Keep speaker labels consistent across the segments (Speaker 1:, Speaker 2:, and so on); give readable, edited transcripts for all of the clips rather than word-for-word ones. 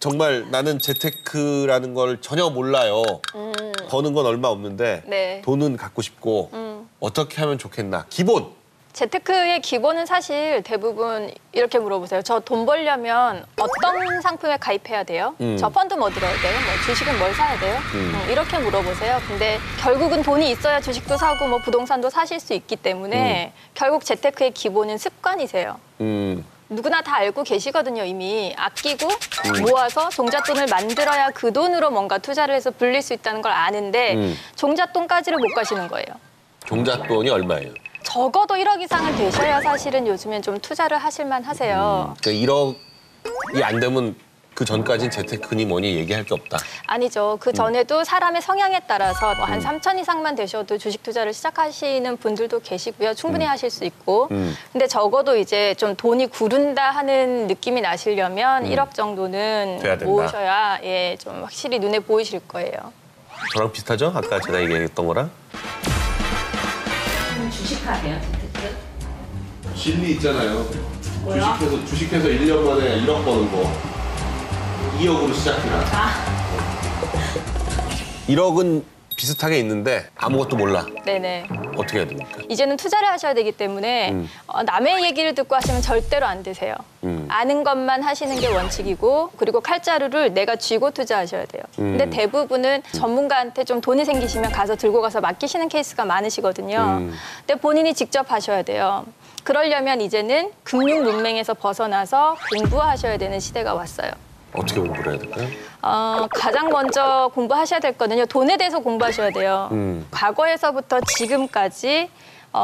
Speaker 1: 정말 나는 재테크라는 걸 전혀 몰라요. 버는 건 얼마 없는데
Speaker 2: 네.
Speaker 1: 돈은 갖고 싶고 어떻게 하면 좋겠나. 기본.
Speaker 2: 재테크의 기본은 사실 대부분 이렇게 물어보세요. 저 돈 벌려면 어떤 상품에 가입해야 돼요? 저 펀드 뭐 들어야 돼요? 뭐 주식은 뭘 사야 돼요? 이렇게 물어보세요. 근데 결국은 돈이 있어야 주식도 사고 뭐 부동산도 사실 수 있기 때문에 결국 재테크의 기본은 습관이세요. 누구나 다 알고 계시거든요, 이미. 아끼고 모아서 종잣돈을 만들어야 그 돈으로 뭔가 투자를 해서 불릴 수 있다는 걸 아는데 종잣돈까지를 못 가시는 거예요.
Speaker 1: 종잣돈이 얼마예요?
Speaker 2: 적어도 1억 이상은 되셔야 사실은 요즘엔 좀 투자를 하실만 하세요.
Speaker 1: 그러니까 1억이 안 되면 그 전까지는 재테크니 뭐니 얘기할 게 없다.
Speaker 2: 아니죠. 그 전에도 사람의 성향에 따라서 뭐 한 3천 이상만 되셔도 주식 투자를 시작하시는 분들도 계시고요. 충분히 하실 수 있고. 근데 적어도 이제 좀 돈이 구른다 하는 느낌이 나시려면 1억 정도는
Speaker 1: 돼야 된다.
Speaker 2: 모으셔야 예, 좀 확실히 눈에 보이실 거예요.
Speaker 1: 저랑 비슷하죠? 아까 제가 얘기했던 거랑?
Speaker 3: 주식하세요, 재테크?
Speaker 4: 진리 있잖아요.
Speaker 3: 뭐야?
Speaker 4: 주식해서 1년 만에 1억 버는 거. 2억으로 시작해라.
Speaker 1: 1억은 비슷하게 있는데 아무것도 몰라.
Speaker 2: 네네.
Speaker 1: 어떻게 해야 됩니까?
Speaker 2: 이제는 투자를 하셔야 되기 때문에 남의 얘기를 듣고 하시면 절대로 안 되세요. 아는 것만 하시는 게 원칙이고 그리고 칼자루를 내가 쥐고 투자하셔야 돼요. 근데 대부분은 전문가한테 좀 돈이 생기시면 가서 들고 가서 맡기시는 케이스가 많으시거든요. 근데 본인이 직접 하셔야 돼요. 그러려면 이제는 금융 문맹에서 벗어나서 공부하셔야 되는 시대가 왔어요.
Speaker 1: 어떻게 공부를 해야 될까요?
Speaker 2: 가장 먼저 공부하셔야 될 거는요. 돈에 대해서 공부하셔야 돼요. 과거에서부터 지금까지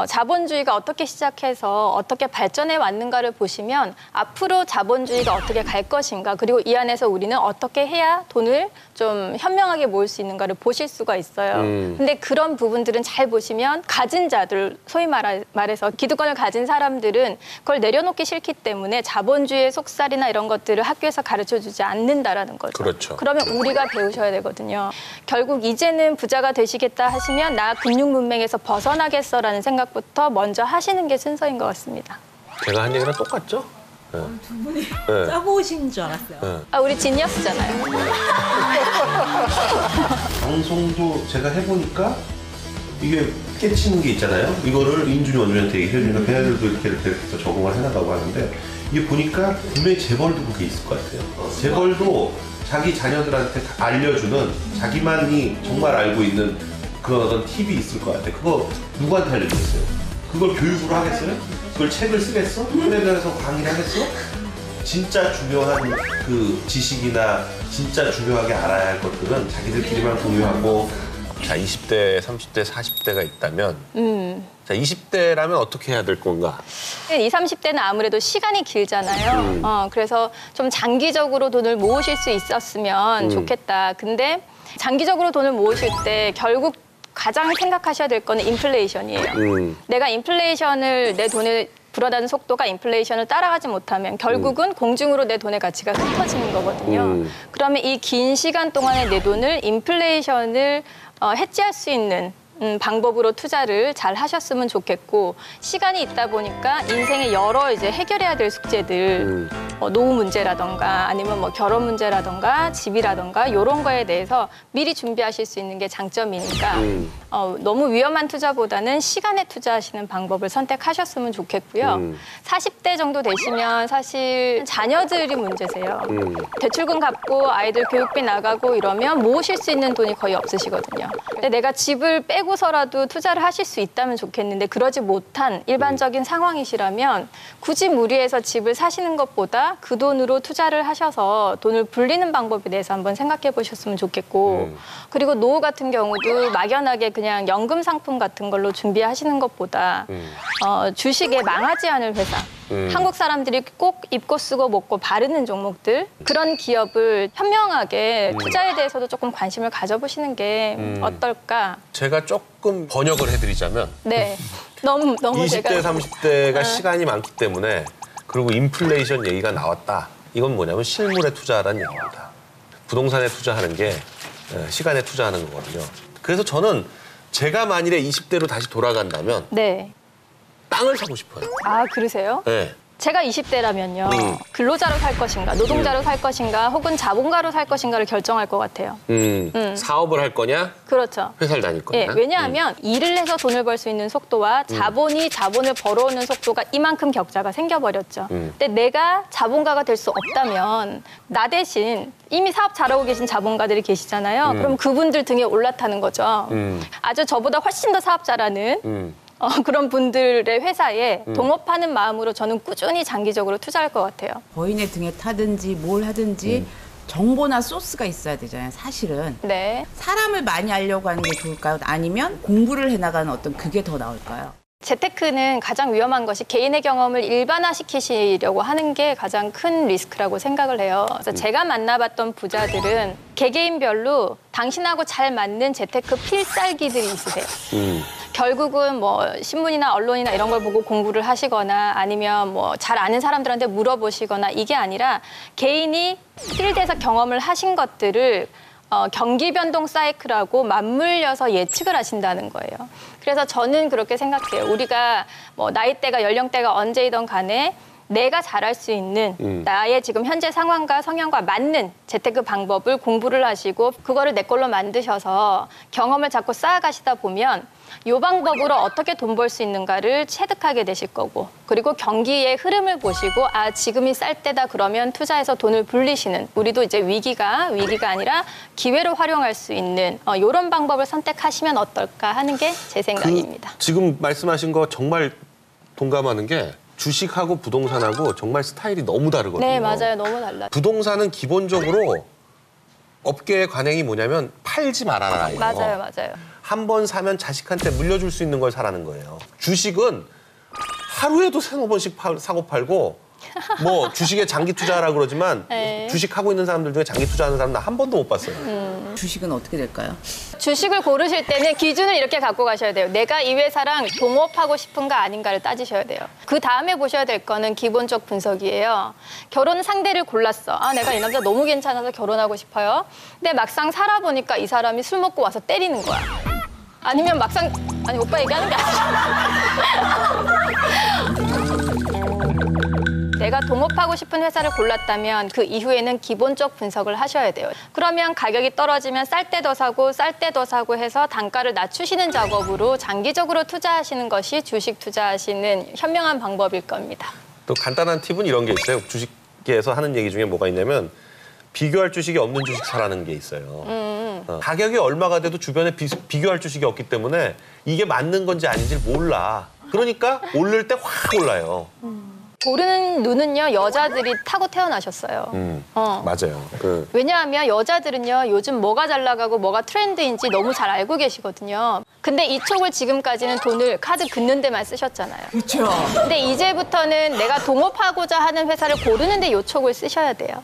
Speaker 2: 자본주의가 어떻게 시작해서 어떻게 발전해 왔는가를 보시면 앞으로 자본주의가 어떻게 갈 것인가 그리고 이 안에서 우리는 어떻게 해야 돈을 좀 현명하게 모을 수 있는가를 보실 수가 있어요. 근데 그런 부분들은 잘 보시면 가진 자들, 소위 말해서 기득권을 가진 사람들은 그걸 내려놓기 싫기 때문에 자본주의의 속살이나 이런 것들을 학교에서 가르쳐주지 않는다라는 거죠.
Speaker 1: 그렇죠.
Speaker 2: 그러면 우리가 배우셔야 되거든요. 결국 이제는 부자가 되시겠다 하시면 나 금융 문맹에서 벗어나겠어라는 생각부터 먼저 하시는 게 순서인 것 같습니다.
Speaker 1: 제가 한 얘기랑 똑같죠? 네.
Speaker 3: 두 분이 짜고 오신 줄 알았어요.
Speaker 1: 네.
Speaker 2: 아, 우리 지니어스잖아요.
Speaker 4: 방송도 제가 해보니까 이게 깨치는 게 있잖아요. 이거를 인준이 원주한테 얘기해주니까 걔네들도 이렇게 해서 적응을 해나가고 하는데 이게 보니까 분명히 재벌도 그게 있을 것 같아요. 재벌도 자기 자녀들한테 다 알려주는 자기만이 정말 알고 있는 그런 어떤 팁이 있을 것 같아. 그거 누구한테 알려주겠어요? 그걸 교육으로 하겠어요? 그걸 책을 쓰겠어? 텔레비전에서 강의를 하겠어? 진짜 중요한 그 지식이나 진짜 중요하게 알아야 할 것들은 자기들끼리만 공유하고.
Speaker 1: 자, 20대, 30대, 40대가 있다면 자, 20대라면 어떻게 해야 될 건가?
Speaker 2: 20, 30대는 아무래도 시간이 길잖아요. 그래서 좀 장기적으로 돈을 모으실 수 있었으면 좋겠다. 근데 장기적으로 돈을 모으실 때 결국 가장 생각하셔야 될 거는 인플레이션이에요. 내가 인플레이션을 내 돈에 불어나는 속도가 인플레이션을 따라가지 못하면 결국은 공중으로 내 돈의 가치가 흩어지는 거거든요. 그러면 이 긴 시간 동안에 내 돈을 인플레이션을 해지할 수 있는 방법으로 투자를 잘 하셨으면 좋겠고 시간이 있다 보니까 인생의 여러 이제 해결해야 될 숙제들 노후 문제라던가 아니면 뭐 결혼 문제라던가 집이라던가 이런 거에 대해서 미리 준비하실 수 있는 게 장점이니까 너무 위험한 투자보다는 시간에 투자하시는 방법을 선택하셨으면 좋겠고요. 40대 정도 되시면 사실 자녀들이 문제세요. 대출금 갚고 아이들 교육비 나가고 이러면 모으실 수 있는 돈이 거의 없으시거든요. 근데 내가 집을 빼고서라도 투자를 하실 수 있다면 좋겠는데 그러지 못한 일반적인 상황이시라면 굳이 무리해서 집을 사시는 것보다 그 돈으로 투자를 하셔서 돈을 불리는 방법에 대해서 한번 생각해 보셨으면 좋겠고 그리고 노후 같은 경우도 막연하게 그냥 연금 상품 같은 걸로 준비하시는 것보다 주식에 망하지 않을 회사 한국 사람들이 꼭 입고 쓰고 먹고 바르는 종목들 그런 기업을 현명하게 투자에 대해서도 조금 관심을 가져보시는 게 어떨까?
Speaker 1: 제가 조금 번역을 해드리자면
Speaker 2: 네, 너무
Speaker 1: 20대,
Speaker 2: 제가
Speaker 1: 30대가 시간이 많기 때문에 그리고 인플레이션 얘기가 나왔다. 이건 뭐냐면 실물에 투자하라는 얘기입니다. 부동산에 투자하는 게 시간에 투자하는 거거든요. 그래서 저는 제가 만일에 20대로 다시 돌아간다면
Speaker 2: 네.
Speaker 1: 땅을 사고 싶어요.
Speaker 2: 아, 그러세요?
Speaker 1: 네.
Speaker 2: 제가 20대라면요. 근로자로 살 것인가, 노동자로 살 것인가, 혹은 자본가로 살 것인가를 결정할 것 같아요.
Speaker 1: 사업을 할 거냐?
Speaker 2: 그렇죠.
Speaker 1: 회사를 다닐 거냐?
Speaker 2: 예, 왜냐하면 일을 해서 돈을 벌 수 있는 속도와 자본이 자본을 벌어오는 속도가 이만큼 격차가 생겨버렸죠. 근데 내가 자본가가 될 수 없다면 나 대신 이미 사업 잘하고 계신 자본가들이 계시잖아요. 그럼 그분들 등에 올라타는 거죠. 아주 저보다 훨씬 더 사업 잘하는 그런 분들의 회사에 동업하는 마음으로 저는 꾸준히 장기적으로 투자할 것 같아요.
Speaker 5: 거인의 등에 타든지 뭘 하든지 정보나 소스가 있어야 되잖아요, 사실은.
Speaker 2: 네.
Speaker 5: 사람을 많이 알려고 하는 게 좋을까요? 아니면 공부를 해나가는 어떤 그게 더 나을까요?
Speaker 2: 재테크는 가장 위험한 것이 개인의 경험을 일반화시키시려고 하는 게 가장 큰 리스크라고 생각을 해요. 그래서 제가 만나봤던 부자들은 개개인별로 당신하고 잘 맞는 재테크 필살기들이 있으세요. 결국은 뭐 신문이나 언론이나 이런 걸 보고 공부를 하시거나 아니면 뭐 잘 아는 사람들한테 물어보시거나 이게 아니라 개인이 필드에서 경험을 하신 것들을 경기 변동 사이클하고 맞물려서 예측을 하신다는 거예요. 그래서 저는 그렇게 생각해요. 우리가 뭐 나이대가 연령대가 언제이든 간에 내가 잘할 수 있는 나의 지금 현재 상황과 성향과 맞는 재테크 방법을 공부를 하시고 그거를 내 걸로 만드셔서 경험을 자꾸 쌓아가시다 보면 이 방법으로 어떻게 돈 벌 수 있는가를 체득하게 되실 거고 그리고 경기의 흐름을 보시고 아 지금이 쌀 때다 그러면 투자해서 돈을 불리시는 우리도 이제 위기가 아니라 기회로 활용할 수 있는 이런 방법을 선택하시면 어떨까 하는 게 제 생각입니다.
Speaker 1: 지금 말씀하신 거 정말 동감하는 게 주식하고 부동산하고 정말 스타일이 너무 다르거든요.
Speaker 2: 네, 맞아요. 너무 달라요.
Speaker 1: 부동산은 기본적으로 업계의 관행이 뭐냐면 팔지 말아라. 이거.
Speaker 2: 맞아요.
Speaker 1: 한 번 사면 자식한테 물려줄 수 있는 걸 사라는 거예요. 주식은 하루에도 세네 번씩 사고 팔고 뭐 주식에 장기 투자하라 그러지만
Speaker 2: 네.
Speaker 1: 주식하고 있는 사람들 중에 장기 투자하는 사람 나 한 번도 못 봤어요.
Speaker 5: 주식은 어떻게 될까요?
Speaker 2: 주식을 고르실 때는 기준을 이렇게 갖고 가셔야 돼요. 내가 이 회사랑 동업하고 싶은가 아닌가를 따지셔야 돼요. 그 다음에 보셔야 될 거는 기본적 분석이에요. 결혼 상대를 골랐어. 아, 내가 이 남자 너무 괜찮아서 결혼하고 싶어요. 근데 막상 살아보니까 이 사람이 술 먹고 와서 때리는 거야. 아니면 막상 아니 오빠 얘기하는 게 아니야. 내가 동업하고 싶은 회사를 골랐다면 그 이후에는 기본적 분석을 하셔야 돼요. 그러면 가격이 떨어지면 쌀 때 더 사고 쌀 때 더 사고 해서 단가를 낮추시는 작업으로 장기적으로 투자하시는 것이 주식 투자하시는 현명한 방법일 겁니다.
Speaker 1: 또 간단한 팁은 이런 게 있어요. 주식계에서 하는 얘기 중에 뭐가 있냐면 비교할 주식이 없는 주식 사라는 게 있어요. 가격이 얼마가 돼도 주변에 비교할 주식이 없기 때문에 이게 맞는 건지 아닌지 몰라. 그러니까 오를 때 확 올라요.
Speaker 2: 고르는 눈은요 여자들이 타고 태어나셨어요.
Speaker 1: 맞아요.
Speaker 2: 왜냐하면 여자들은요 요즘 뭐가 잘 나가고 뭐가 트렌드인지 너무 잘 알고 계시거든요. 근데 이쪽을 지금까지는 돈을 카드 긋는 데만 쓰셨잖아요.
Speaker 5: 그렇죠.
Speaker 2: 근데 이제부터는 내가 동업하고자 하는 회사를 고르는데 이 촉을 쓰셔야 돼요.